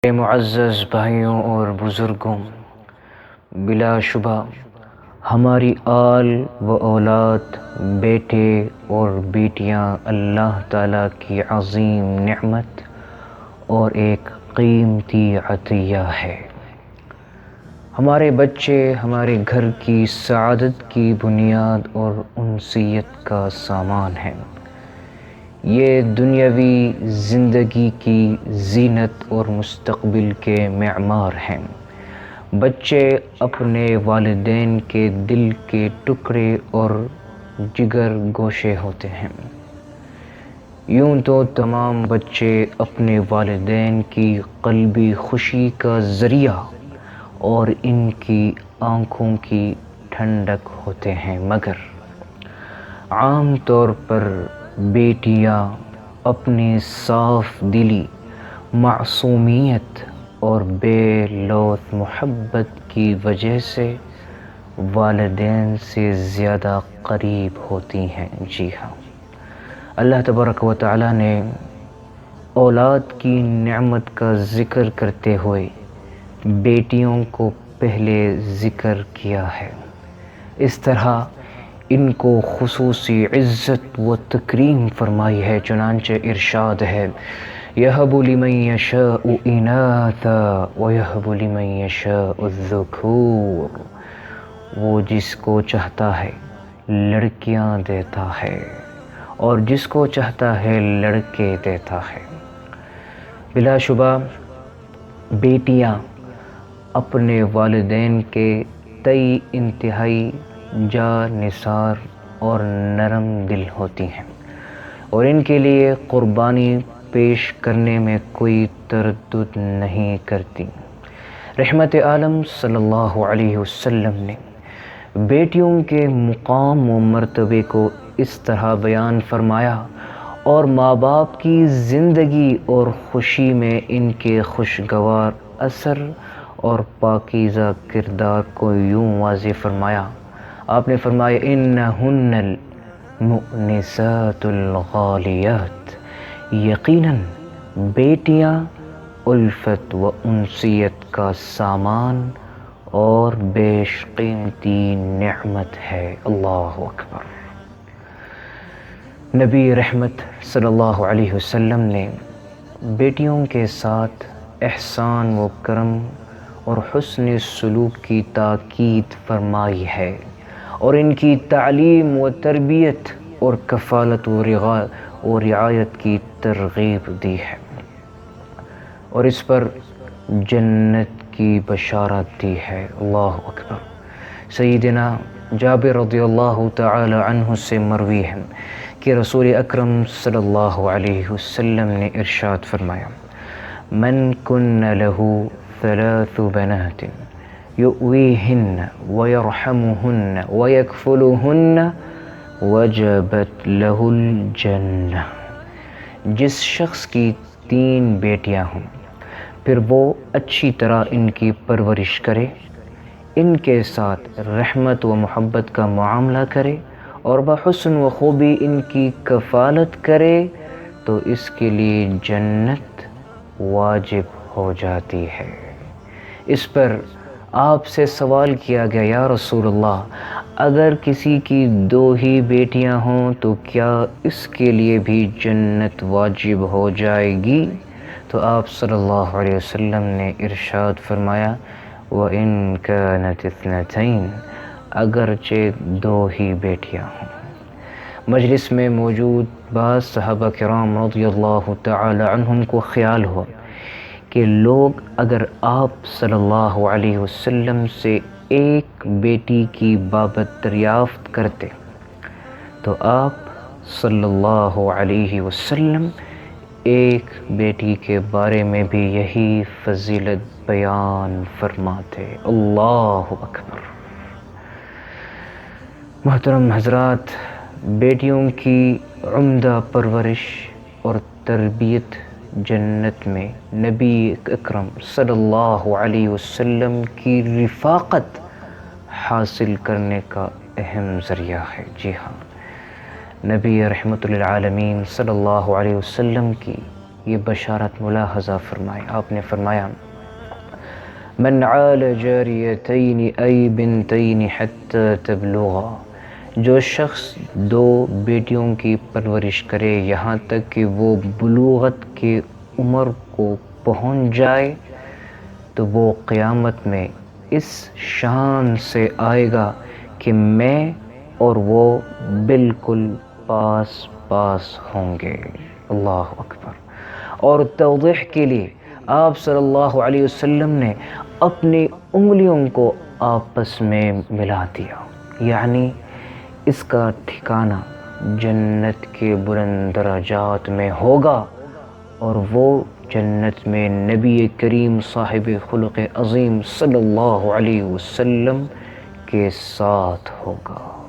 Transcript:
میرے معزز بھائیوں اور بزرگوں، بلا شبہ ہماری آل و اولاد، بیٹے اور بیٹیاں اللہ تعالیٰ کی عظیم نعمت اور ایک قیمتی عطیہ ہے۔ ہمارے بچے ہمارے گھر کی سعادت کی بنیاد اور انسیت کا سامان ہیں۔ یہ دنیاوی زندگی کی زینت اور مستقبل کے معمار ہیں۔ بچے اپنے والدین کے دل کے ٹکڑے اور جگر گوشے ہوتے ہیں۔ یوں تو تمام بچے اپنے والدین کی قلبی خوشی کا ذریعہ اور ان کی آنکھوں کی ٹھنڈک ہوتے ہیں، مگر عام طور پر بیٹیاں اپنی صاف دلی، معصومیت اور بے لوث محبت کی وجہ سے والدین سے زیادہ قریب ہوتی ہیں۔ جی ہاں، اللہ تبارک و تعالیٰ نے اولاد کی نعمت کا ذکر کرتے ہوئے بیٹیوں کو پہلے ذکر کیا ہے۔ اس طرح ان کو خصوصی عزت و تکریم فرمائی ہے، چنانچہ ارشاد ہے: يَهَبُ لِمَن يَشَاءُ إِنَاثًا وَيَهَبُ لِمَن يَشَاءُ الذُّكُورَ۔ وہ جس کو چاہتا ہے لڑکیاں دیتا ہے اور جس کو چاہتا ہے لڑکے دیتا ہے۔ بلا شبہ بیٹیاں اپنے والدین کے تئیں انتہائی جانثار اور نرم دل ہوتی ہیں اور ان کے لیے قربانی پیش کرنے میں کوئی تردد نہیں کرتی۔ رحمت عالم صلی اللہ علیہ وسلم نے بیٹیوں کے مقام و مرتبے کو اس طرح بیان فرمایا اور ماں باپ کی زندگی اور خوشی میں ان کے خوشگوار اثر اور پاکیزہ کردار کو یوں واضح فرمایا۔ آپ نے فرمایا: اِنَّهُنَّ الْمُؤْنِسَاتُ الْغَالِيَاتُ۔ یقیناً بیٹیاں الفت و انسیت کا سامان اور بیش قیمتی نعمت ہے۔ اللہ اکبر۔ نبی رحمت صلی اللہ علیہ وسلم نے بیٹیوں کے ساتھ احسان و کرم اور حسن سلوک کی تاکید فرمائی ہے اور ان کی تعلیم و تربیت اور کفالت و رعایت کی ترغیب دی ہے اور اس پر جنت کی بشارت دی ہے۔ اللہ اکبر۔ سیدنا جابر رضی اللہ تعالی عنہ سے مروی ہے کہ رسول اکرم صلی اللہ علیہ وسلم نے ارشاد فرمایا: من کن لہ ثلاث بنات یؤویہن ویرحمہن ویکفلہن وجبت لہ الجنہ۔ جس شخص کی 3 بیٹیاں ہوں، پھر وہ اچھی طرح ان کی پرورش کرے، ان کے ساتھ رحمت و محبت کا معاملہ کرے اور بحسن و خوبی ان کی کفالت کرے تو اس کے لیے جنت واجب ہو جاتی ہے۔ اس پر آپ سے سوال کیا گیا: یا رسول اللہ، اگر کسی کی 2 ہی بیٹیاں ہوں تو کیا اس کے لیے بھی جنت واجب ہو جائے گی؟ تو آپ صلی اللہ علیہ وسلم نے ارشاد فرمایا: وَإِن كَانَتِ اثْنَتَيْنِ۔ اگرچہ 2 ہی بیٹیاں ہوں۔ مجلس میں موجود بعض صحابہ کرام رضی اللہ تعالی عنہم کو خیال ہوا کہ لوگ اگر آپ صلی اللہ علیہ وسلم سے ایک بیٹی کی بابت دریافت کرتے تو آپ صلی اللہ علیہ وسلم ایک بیٹی کے بارے میں بھی یہی فضیلت بیان فرماتے۔ اللہ اکبر۔ محترم حضرات، بیٹیوں کی عمدہ پرورش اور تربیت جنت میں نبی اکرم صلی اللہ علیہ وسلم کی رفاقت حاصل کرنے کا اہم ذریعہ ہے۔ جی ہاں، نبی رحمت للعالمین صلی اللہ علیہ وسلم کی یہ بشارت ملاحظہ فرمائے. آپ نے فرمایا من عال جاریتین ای بنتین حتی تبلغا، جو شخص 2 بیٹیوں کی پرورش کرے یہاں تک کہ وہ بلوغت کی عمر کو پہنچ جائے، تو وہ قیامت میں اس شان سے آئے گا کہ میں اور وہ بالکل پاس پاس ہوں گے. اللہ اکبر. اور توضیح کے لیے آپ صلی اللہ علیہ وسلم نے اپنی انگلیوں کو آپس میں ملا دیا، یعنی اس کا ٹھکانہ جنت کے بلند درجات میں ہوگا، اور وہ جنت میں نبی کریم صاحب خلق عظیم صلی اللہ علیہ وسلم کے ساتھ ہوگا.